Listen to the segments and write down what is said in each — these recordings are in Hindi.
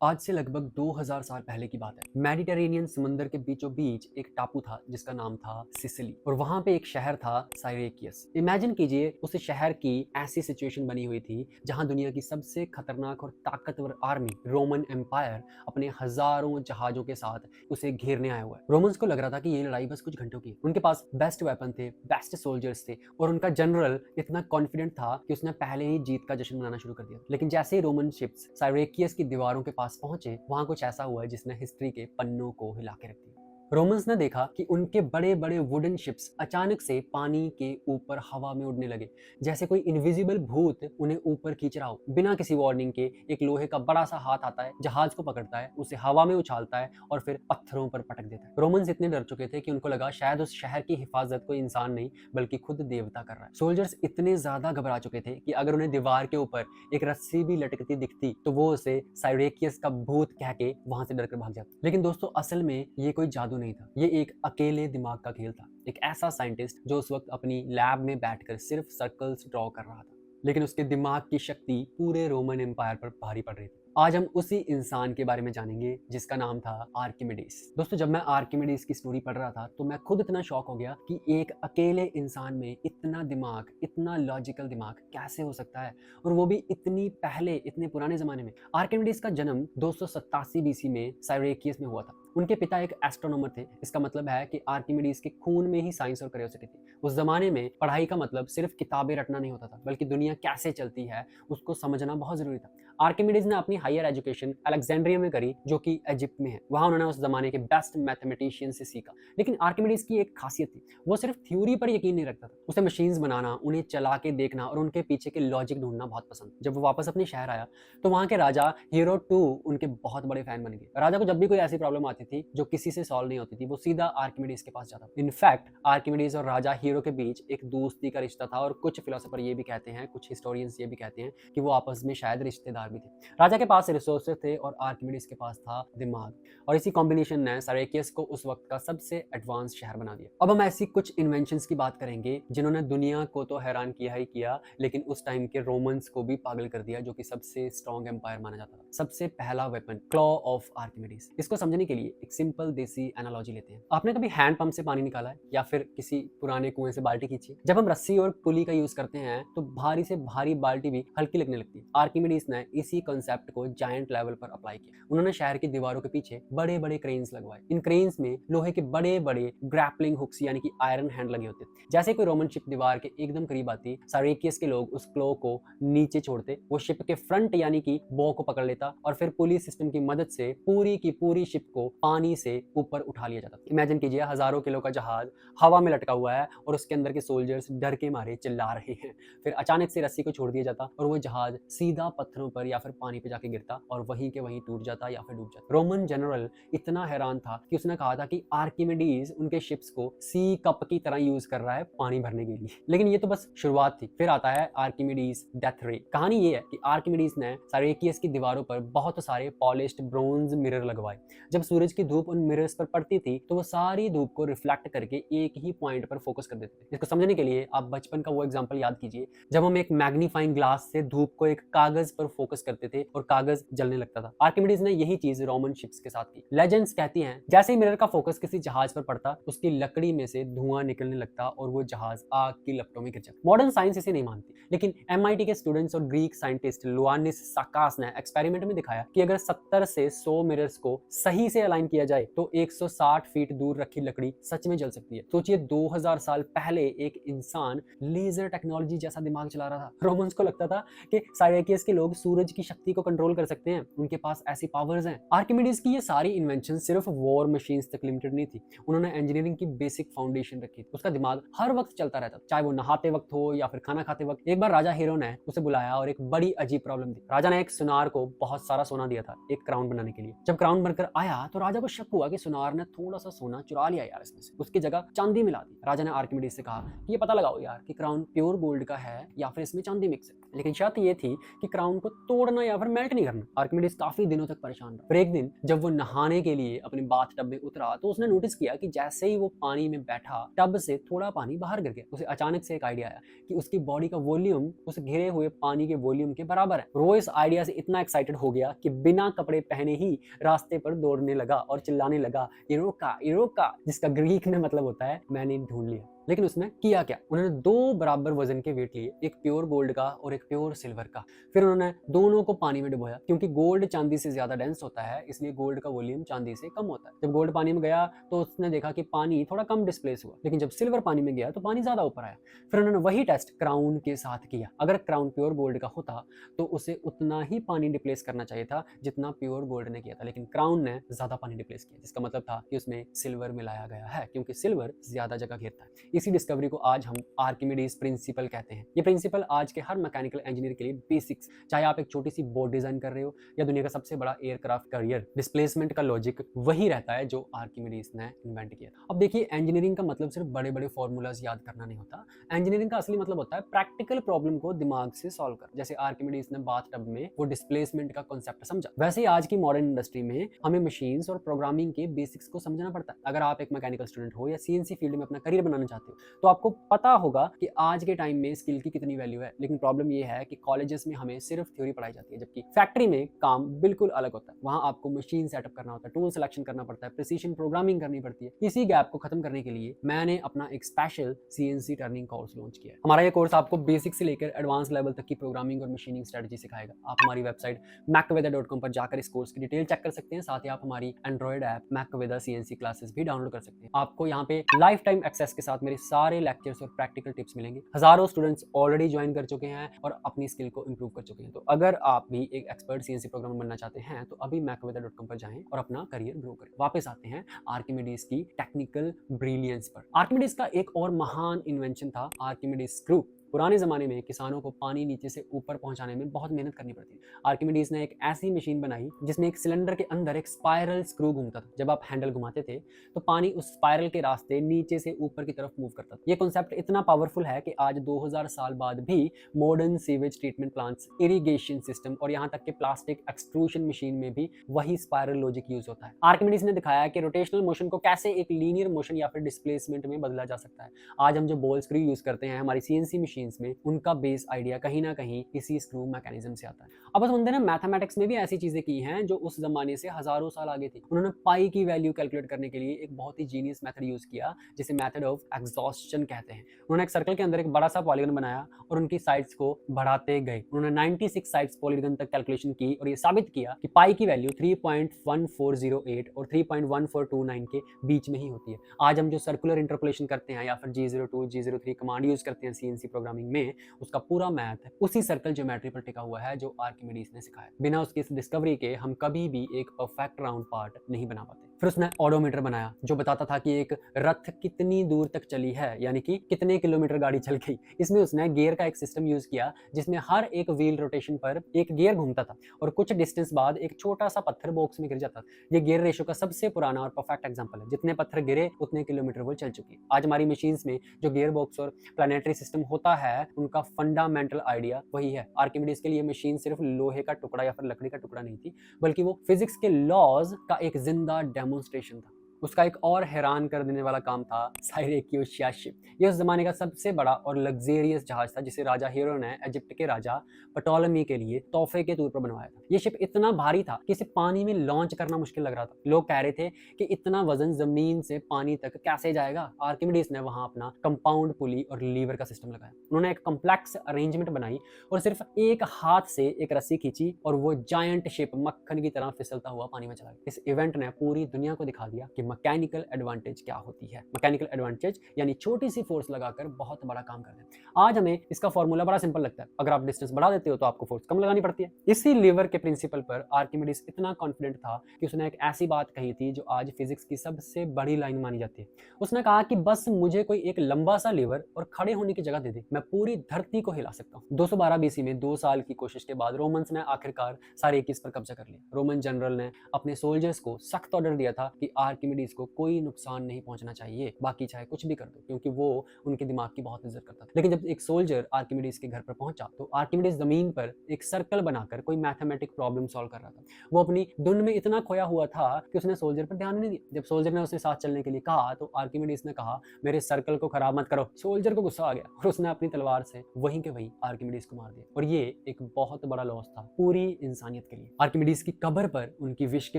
आज से लगभग 2000 साल पहले की बात है। मेडिटेरेनियन समुंदर के बीचों बीच एक टापू था जिसका नाम था सिसिली और वहां पे एक शहर था साइरेकियस। इमेजिन कीजिए उस शहर की ऐसी सिचुएशन बनी हुई थी जहां दुनिया की सबसे खतरनाक और ताकतवर आर्मी रोमन एम्पायर अपने हजारों जहाजों के साथ उसे घेरने आया हुआ है। रोमन्स को लग रहा था कि ये लड़ाई बस कुछ घंटों की है। उनके पास बेस्ट वेपन थे, बेस्ट सोल्जर्स थे और उनका जनरल इतना कॉन्फिडेंट था कि उसने पहले ही जीत का जश्न मनाना शुरू कर दिया। लेकिन जैसे ही रोमन शिप्स साइरेकियस की दीवारों के पास पहुंचे, वहां कुछ ऐसा हुआ जिसने हिस्ट्री के पन्नों को हिला के रख दिया। रोमन्स ने देखा कि उनके बड़े बड़े वुडन शिप्स अचानक से पानी के ऊपर हवा में उड़ने लगे, जैसे कोई इनविजिबल भूत उन्हें ऊपर खींच रहा हो। बिना किसी वार्निंग के एक लोहे का बड़ा सा हाथ आता है, जहाज को पकड़ता है, उसे हवा में उछालता है और फिर पत्थरों पर पटक देता है। रोमन्स इतने डर चुके थे कि उनको लगा शायद उस शहर की हिफाजत कोई इंसान नहीं बल्कि खुद देवता कर रहा है। सोल्जर्स इतने ज्यादा घबरा चुके थे कि अगर उन्हें दीवार के ऊपर एक रस्सी भी लटकती दिखती तो वो उसे साइरेकियस का भूत कह के वहां से डरकर भाग जाते। लेकिन दोस्तों, असल में ये कोई जादू नहीं था, ये एक अकेले दिमाग का खेल था। एक ऐसा साइंटिस्ट जो उस वक्त अपनी लैब में बैठकर सिर्फ सर्कल्स ड्रॉ कर रहा था, लेकिन उसके दिमाग की शक्ति पूरे रोमन एम्पायर पर भारी पड़ रही थी। आज हम उसी इंसान के बारे में जानेंगे जिसका नाम था आर्किमिडीज। दोस्तों, जब मैं आर्किमिडीज की स्टोरी पढ़ रहा था तो मैं खुद इतना शॉक हो गया कि एक अकेले इंसान में इतना दिमाग, इतना लॉजिकल दिमाग कैसे हो सकता है, और वो भी इतनी पहले, इतने पुराने जमाने में। आर्किमिडीज का जन्म 287 बीसी में साइरेकियस में हुआ था। उनके पिता एक एस्ट्रोनॉमर थे। इसका मतलब है कि आर्किमिडीज के खून में ही साइंस और क्यूरियोसिटी थी। उस जमाने में पढ़ाई का मतलब सिर्फ किताबें रटना नहीं होता था, बल्कि दुनिया कैसे चलती है उसको समझना बहुत जरूरी था। आर्किमिडीज ने अपनी हायर एजुकेशन अलेक्जेंड्रिया में करी, जो कि इजिप्ट में है। वहां उन्होंने उस जमाने के बेस्ट मैथमेटिशियन से सीखा। लेकिन आर्किमिडीज की एक खासियत थी, वो सिर्फ थ्योरी पर यकीन नहीं रखता था। उसे मशीन्स बनाना, उन्हें चला के देखना और उनके पीछे के लॉजिक ढूंढना बहुत पसंद। जब वो वापस अपने शहर आया तो वहां के राजा हीरो 2 उनके बहुत बड़े फैन बन गए। राजा को जब भी कोई ऐसी प्रॉब्लम आती थी जो किसी से सॉल्व नहीं होती थी, वो सीधा आर्किमिडीज के पास जाता। इनफैक्ट आर्किमिडीज और राजा हीरो के बीच एक दोस्ती का रिश्ता था और कुछ फिलोसोफर ये भी कहते हैं, कुछ हिस्टोरियंस ये भी कहते हैं कि वो आपस में शायद रिश्तेदार भी थे। राजा के पास रिसोर्सेज थे और आर्किमिडीज के पास था दिमाग, और इसी कॉम्बिनेशन ने साइरेकियस को उस वक्त का सबसे एडवांस शहर बना दिया। अब हम ऐसी कुछ इन्वेंशंस की बात करेंगे जिन्होंने दुनिया को तो हैरान किया ही किया, लेकिन उस टाइम के रोमन्स को भी पागल कर दिया, जो कि सबसे स्ट्रॉन्ग एम्पायर माना जाता था। सबसे पहला वेपन, क्लॉ ऑफ आर्किमिडीज। इसको समझने के लिए एक सिंपल देसी एनालॉजी लेते हैं। आपने कभी हैंड पंप से पानी निकाला है या फिर किसी पुराने कुएं से बाल्टी खींची है? जब हम रस्सी और पुली का यूज करते हैं तो भारी से भारी बाल्टी भी हल्की लगने लगती है। आर्किमिडीज ने इसी कंसेप्ट को जायंट लेवल पर अप्लाई किया। उन्होंने शहर की दीवारों के पीछे बड़े बड़े क्रेन्स लगवाए। इन क्रेन्स में लोहे के बड़े बड़े ग्रैपलिंग हुक्स यानी कि आयरन हैंड लगे होते। जैसे कोई रोमन शिप दीवार के एकदम करीब आती, साइरेकियस के लोग उस क्लो को नीचे छोड़ते, वो शिप के फ्रंट यानी कि बो को पकड़ लेता और फिर पुलिस सिस्टम की मदद से पूरी की पूरी शिप को पानी से ऊपर उठा लिया जाता। इमेजिन कीजिए, हजारों किलो का जहाज हवा में लटका हुआ है और उसके अंदर के सोल्जर्स डर के मारे चिल्ला रहे हैं। फिर अचानक से रस्सी को छोड़ दिया जाता और वो जहाज सीधा पत्थरों पर या फिर पानी पे जाके गिरता और वहीं के वहीं टूट जाता या फिर डूब जाता। रोमन जनरल इतना हैरान था कि उसने कहा था कि आर्किमिडीज उनके शिप्स को सी कप की तरह यूज कर रहा है पानी भरने के लिए। लेकिन ये तो बस शुरुआत थी। फिर आता है आर्किमिडीज डेथ रे। कहानी ये है कि आर्किमिडीज ने साइरेकियस की दीवारों पर बहुत सारे पॉलिश्ड ब्रोंज मिरर लगवाए। जब सूरज की धूप उन मिरर्स पर पड़ती थी तो वो सारी धूप को रिफ्लेक्ट करके एक ही पॉइंट पर फोकस कर देते थे। इसको समझने के लिए आप बचपन का वो एग्जांपल याद कीजिए जब हम एक मैग्नीफाइंग ग्लास से धूप को एक कागज पर फोकस करते थे और कागज जलने लगता था। आर्किमिडीज ने यही चीज रोमन शिप्स के साथ की। लेजेंड्स कहती हैं जैसे ही मिरर का फोकस किसी जहाज पर पड़ता, उसकी लकड़ी में से धुआं निकलने लगता और वो जहाज आग की लपटों में गिर जाता। मॉडर्न साइंस इसे नहीं मानती, लेकिन एमआईटी के स्टूडेंट्स और ग्रीक साइंटिस्ट लुआनिस साकास ने एक्सपेरिमेंट में दिखाया कि अगर 70 से 100 मिरर्स को सही से अलाइन किया जाए तो 160 फीट दूर रखी लकड़ी सच में जल सकती है। सोचिए, 2000 साल पहले एक इंसान लेजर टेक्नोलॉजी जैसा दिमाग चला रहा था। रोमन्स को लगता था कि साइरेकियस के लोग सूरज की शक्ति को कंट्रोल कर सकते हैं, उनके पास ऐसी पावर्स हैं। आर्किमिडीज की ये सारी इन्वेंशन सिर्फ वॉर मशीन्स तक लिमिटेड नहीं थी। उन्होंने इंजीनियरिंग की बेसिक फाउंडेशन रखी थी। उसका दिमाग हर वक्त चलता रहता, चाहे वो नहाते वक्त हो या फिर खाना खाते वक्त। एक बार राजा हीरो ने उसे बुलाया और एक बड़ी अजीब प्रॉब्लम दी। राजा ने एक सुनार को बहुत सारा सोना दिया था एक क्राउन बनाने के लिए। जब क्राउन बनकर आया तो राजा को शक हुआ कि सुनार ने थोड़ा सा सोना चुरा लिया यार इसमें से, उसकी जगह चांदी मिला दी। राजा ने आर्किमिडीज से कहा कि ये पता लगाओ यार कि क्राउन प्योर गोल्ड का है या फिर इसमें चांदी मिक्स है। लेकिन शर्त ये थी कि क्राउन को तोड़ना या फिर मेल्ट नहीं करना। आर्किमिडीज काफी दिनों तक परेशान रहा। फिर एक दिन जब वो नहाने के लिए अपने बाथ टब में उतरा तो उसने नोटिस किया कि जैसे ही वो पानी में बैठा, टब से थोड़ा पानी बाहर गिर गया। उसे अचानक से एक आइडिया आया कि उसकी बॉडी का वॉल्यूम उस घिरे हुए पानी के वॉल्यूम के बराबर है। वो इस आइडिया से इतना एक्साइटेड हो गया कि बिना कपड़े पहने ही रास्ते पर दौड़ने लगा और चिल्लाने लगा, इरोका इरोका, जिसका ग्रीक में मतलब होता है मैंने ढूंढ लिया। लेकिन उसने किया क्या? उन्होंने दो बराबर वजन के वेट लिए, एक प्योर गोल्ड का और एक प्योर सिल्वर का। फिर उन्होंने दोनों को पानी में डुबोया, क्योंकि गोल्ड चांदी से ज्यादा डेंस होता है, इसलिए गोल्ड का वॉल्यूम चांदी से कम होता है। जब गोल्ड पानी में गया तो उसने देखा कि पानी थोड़ा कम डिस्प्लेस हुआ, लेकिन जब सिल्वर पानी में गया तो पानी ज्यादा ऊपर आया। फिर उन्होंने वही टेस्ट क्राउन के साथ किया। अगर क्राउन प्योर गोल्ड का होता तो उसे उतना ही पानी डिप्लेस करना चाहिए था जितना प्योर गोल्ड ने किया था, लेकिन क्राउन ने ज्यादा पानी डिप्लेस किया, जिसका मतलब था कि उसमें सिल्वर मिलाया गया है, क्योंकि सिल्वर ज्यादा जगह घेरता है। इसी डिस्कवरी को आज हम आर्किमिडीज प्रिंसिपल कहते हैं। ये प्रिंसिपल आज के हर मैकेनिकल इंजीनियर के लिए बेसिक्स, चाहे आप एक छोटी सी बोट डिजाइन कर रहे हो या दुनिया का सबसे बड़ा एयरक्राफ्ट कैरियर, डिस्प्लेसमेंट का लॉजिक वही रहता है जो आर्किमिडीज ने इन्वेंट किया। अब देखिए, इंजीनियरिंग का मतलब सिर्फ बड़े बड़े फॉर्मूलाज याद करना नहीं होता। इंजीनियरिंग का असली मतलब होता है प्रैक्टिकल प्रॉब्लम को दिमाग से सॉल्व कर। जैसे आर्किमिडीज ने बाथ टब में वो डिस्प्लेसमेंट का कॉन्सेप्ट समझा, वैसे ही आज की मॉडर्न इंडस्ट्री में हमें मशीन्स और प्रोग्रामिंग के बेसिक्स को समझना पड़ता है। अगर आप एक मैकेनिकल स्टूडेंट हो या सीएनसी फील्ड में अपना करियर बनाना चाहते हो तो आपको पता होगा कि आज के टाइम में स्किल की कितनी वैल्यू है। लेकिन प्रॉब्लम ये है कि कॉलेजेस में हमें सिर्फ थ्योरी पढ़ाई जाती है, जबकि फैक्ट्री में काम बिल्कुल अलग होता है। वहां आपको मशीन सेटअप करना होता है, टूल सिलेक्शन करना पड़ता है, प्रिसीजन प्रोग्रामिंग करनी पड़ती है। इसी गैप को खत्म करने के लिए मैंने अपना एक special CNC turning course launch किया है। हमारा ये कोर्स आपको बेसिक से लेकर एडवांस लेवल तक की प्रोग्रामिंग और मशीनिंग स्ट्रेटजी सिखाएगा। आप हमारी वेबसाइट macweather.com पर जाकर इस कोर्स की डिटेल चेक कर सकते हैं। साथ ही आप हमारी Android app macweather CNC classes भी डाउनलोड कर सकते हैं। आपको यहाँ पे लाइफ टाइम एक्सेस के साथ मेरे सारे लेक्चर्स और प्रैक्टिकल टिप्स मिलेंगे। हजारों स्टूडेंट्स ऑलरेडी ज्वाइन कर चुके हैं और अपनी स्किल को इंप्रूव कर चुके हैं। तो अगर आप भी एक एक्सपर्ट सीएनसी प्रोग्रामर बनना चाहते हैं तो अभी macweather.com पर जाएं और अपना करियर ग्रो करें। वापस आते हैं आर्किमिडीज की टेक्निकल ब्रिलियंस पर। आर्किमिडीज का एक और महान इन्वेंशन था आर्किमिडीज स्क्रू। पुराने ज़माने में किसानों को पानी नीचे से ऊपर पहुंचाने में बहुत मेहनत करनी पड़ती है। आर्किमिडीज ने एक ऐसी मशीन बनाई जिसमें एक सिलेंडर के अंदर एक स्पाइरल स्क्रू घूमता था। जब आप हैंडल घुमाते थे तो पानी उस स्पाइरल के रास्ते नीचे से ऊपर की तरफ मूव करता था। ये कॉन्सेप्ट इतना पावरफुल है कि आज 2000 साल बाद भी modern sewage treatment plants, irrigation system और यहाँ तक कि प्लास्टिक एक्सट्रूशन मशीन में भी वही स्पाइरल लॉजिक यूज होता है। आर्किमिडीज ने दिखाया कि रोटेशनल मोशन को कैसे एक लीनियर मोशन या फिर डिस्प्लेसमेंट में बदला जा सकता है। आज हम जो बॉल स्क्रू यूज करते हैं हमारी सीएनसी मशीन में, उनका बेस आइडिया कहीं ना कहीं इसी स्क्रू मैकेनिज्म से आता है। अब उस बंदे ने मैथमेटिक्स में भी ऐसी चीजें की हैं जो उस जमाने से हजारों साल आगे थी। उन्होंने पाई की वैल्यू कैलकुलेट करने के लिए एक बहुत ही जीनियस मेथड यूज किया जिसे मेथड ऑफ एग्जॉस्शन कहते हैं। उन्होंने एक सर्कल के अंदर एक बड़ा सा पॉलीगन बनाया और उनकी साइड्स को बढ़ाते गए। उन्होंने 96 साइड्स पॉलीगन तक कैलकुलेशन की और ये साबित किया कि पाई की वैल्यू 3.1408 और 3.1429 के बीच में ही होती है। आज हम जो सर्कुलर इंटरपोलेशन करते हैं या फिर G02 G03 कमांड यूज करते हैं सीएनसी प्रोग्रामिंग में, उसका पूरा मैथ उसी सर्कल ज्योमेट्री पर टिका हुआ है जो आर्किमिडीज ने सिखाया। बिना उसकी इस डिस्कवरी के हम कभी भी एक परफेक्ट राउंड पार्ट नहीं बना पाते। फिर उसने ऑडोमीटर बनाया जो बताता था कि एक रथ कितनी दूर तक चली है, यानी कि कितने किलोमीटर गाड़ी चल गई। इसमें उसने गियर का एक सिस्टम यूज किया जिसमें हर एक व्हील रोटेशन पर एक गियर घूमता था और कुछ डिस्टेंस बाद एक छोटा सा पत्थर बॉक्स में गिर जाता था। ये गियर रेशो का सबसे पुराना और परफेक्ट एग्जांपल है। जितने पत्थर गिरे उतने किलोमीटर वो चल चुकी है। आज हमारी मशीन्स में जो गियर बॉक्स और प्लानेटरी सिस्टम होता है उनका फंडामेंटल आइडिया वही है। आर्किमिडीज के लिए मशीन सिर्फ लोहे का टुकड़ा या फिर लकड़ी का टुकड़ा नहीं थी, बल्कि वो फिजिक्स के लॉज का एक जिंदा डेमोन्स्ट्रेशन था। उसका एक और हैरान कर देने वाला काम था साइरेक्यूस शिप। यह उस जमाने का सबसे बड़ा और लग्जेरियस जहाज था जिसे राजा हीरो ने इजिप्ट के राजा पटोलमी के लिए तोहफे के तौर पर बनवाया था। यह शिप इतना भारी था कि इसे पानी में लॉन्च करना मुश्किल लग रहा था। लोग कह रहे थे कि इतना वजन जमीन से पानी तक कैसे जाएगा। आर्किमिडीज ने वहां अपना कंपाउंड पुली और लीवर का सिस्टम लगाया। उन्होंने एक कॉम्प्लेक्स अरेंजमेंट बनाई और सिर्फ एक हाथ से एक रस्सी खींची और वो जायंट शिप मक्खन की तरह फिसलता हुआ पानी में चला गया। इस इवेंट ने पूरी दुनिया को दिखा दिया कि मैकेनिकल एडवांटेज क्या होती है। मैकेनिकल एडवांटेज यानी छोटी सी फोर्स लगाकर बहुत बड़ा काम कर दें। आज हमें इसका फॉर्मूला बड़ा सिंपल लगता है। अगर आप डिस्टेंस बढ़ा देते हो तो आपको फोर्स कम लगानी पड़ती है। इसी लीवर के प्रिंसिपल पर आर्किमिडीज इतना कॉन्फिडेंट था कि उसने एक ऐसी बात कही थी जो आज फिजिक्स की सबसे बड़ी लाइन मानी जाती है। उसने कहा कि बस मुझे कोई एक लंबा सा लीवर और खड़े होने की जगह दे दे, मैं पूरी धरती को हिला सकता हूँ। 212 बीसी में 2 साल की कोशिश के बाद रोमन्स ने आखिरकार सारे 21 पर कब्जा कर लिया। रोमन जनरल ने अपने सोल्जर्स को सख्त ऑर्डर दिया था कि आर्किमिडीज आर्किमिडीज को कोई नुकसान नहीं पहुंचना चाहिए, बाकी चाहे कुछ भी कर दो, क्योंकि वो उनके दिमाग की बहुत इज्जत करता था। लेकिन जब एक सोल्जर आर्किमिडीज के घर पर पहुंचा तो आर्किमिडीज जमीन पर एक सर्कल बनाकर कोई मैथमेटिक प्रॉब्लम सॉल्व कर रहा था। वो अपनी धुन में इतना खोया हुआ था कि उसने सोल्जर पर ध्यान नहीं दिया। जब सोल्जर ने उसके साथ चलने के लिए कहा तो आर्किमिडीज ने कहा, मेरे सर्कल को खराब मत करो। सोल्जर को गुस्सा आ गया और उसने अपनी तलवार से वहीं के वहीं आर्किमिडीज को मार दिया। और ये एक बहुत बड़ा लॉस था पूरी इंसानियत के लिए। आर्किमिडीज की कब्र पर उनकी विश के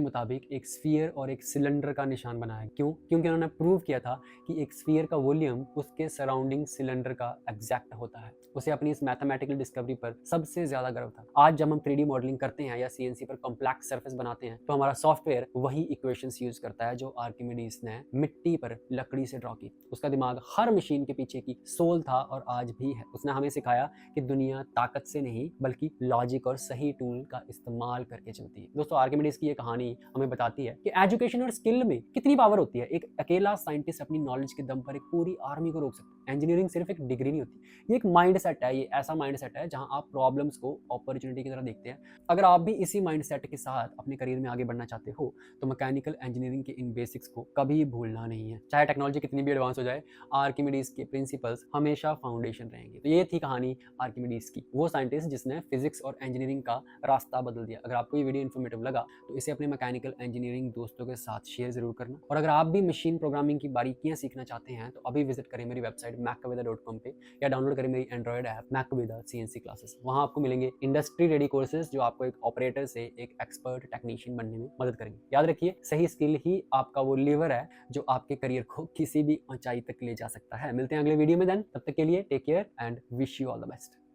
मुताबिक एक स्फीयर और एक सिलेंडर का निशान बनाया। क्यों? क्योंकि उन्होंने प्रूव किया था कि एक स्फीयर का वॉल्यूम उसके सराउंडिंग सिलेंडर का एग्जैक्ट होता है। उसे अपनी इस मैथमेटिकल डिस्कवरी पर सबसे ज्यादा गर्व था। आज जब हम 3D मॉडलिंग करते हैं या सीएनसी पर कॉम्प्लेक्स सरफेस बनाते हैं तो हमारा सॉफ्टवेयर वही इक्वेशंस यूज करता है जो आर्किमिडीज ने मिट्टी पर लकड़ी से ड्रॉ की। उसका दिमाग हर मशीन के पीछे की सोल था और आज भी है। उसने हमें सिखाया कि दुनिया ताकत से नहीं बल्कि लॉजिक और सही टूल का इस्तेमाल करके चलती है। दोस्तों, आर्किमिडीज की ये कहानी हमें बताती है कि एजुकेशन और स्किल में कितनी पावर होती है। एक अकेला साइंटिस्ट अपनी नॉलेज के दम पर एक पूरी आर्मी को रोक सकता है। इंजीनियरिंग सिर्फ एक डिग्री नहीं होती, ये एक माइंड सेट है। ये ऐसा माइंड सेट है जहां आप प्रॉब्लम्स को अपॉर्चुनिटी की तरह देखते हैं। अगर आप भी इसी माइंड सेट के साथ अपने करियर में आगे बढ़ना चाहते हो तो मैकेनिकल इंजीनियरिंग के इन बेसिक्स को कभी भूलना नहीं है। चाहे टेक्नोलॉजी कितनी भी एडवांस हो जाए, आर्किमिडीज के प्रिंसिपल्स हमेशा फाउंडेशन रहेंगे। तो ये थी कहानी आर्किमिडीज की, वो साइंटिस्ट जिसने फिजिक्स और इंजीनियरिंग का रास्ता बदल दिया। अगर आपको ये वीडियो इन्फॉर्मेटिव लगा तो इसे अपने मैकेनिकल इंजीनियरिंग दोस्तों के साथ शेयर जरूर करना। और अगर आप भी मशीन प्रोग्रामिंग की बारीकियां सीखना चाहते हैं तो अभी विजिट करें मेरी वेबसाइट macaveda.com पे या डाउनलोड करें मेरी एंड्रॉइड ऐप मैकवेदा CNC क्लासेस। वहां आपको मिलेंगे इंडस्ट्री रेडी कोर्सेज जो आपको एक ऑपरेटर से एक एक्सपर्ट टेक्नीशियन बनने में मदद करेंगे। याद रखिए, सही स्किल ही आपका वो लीवर है जो आपके करियर को किसी भी ऊंचाई तक ले जा सकता है। मिलते हैं अगले वीडियो में, देन तब तक के लिए take care and wish you all the best.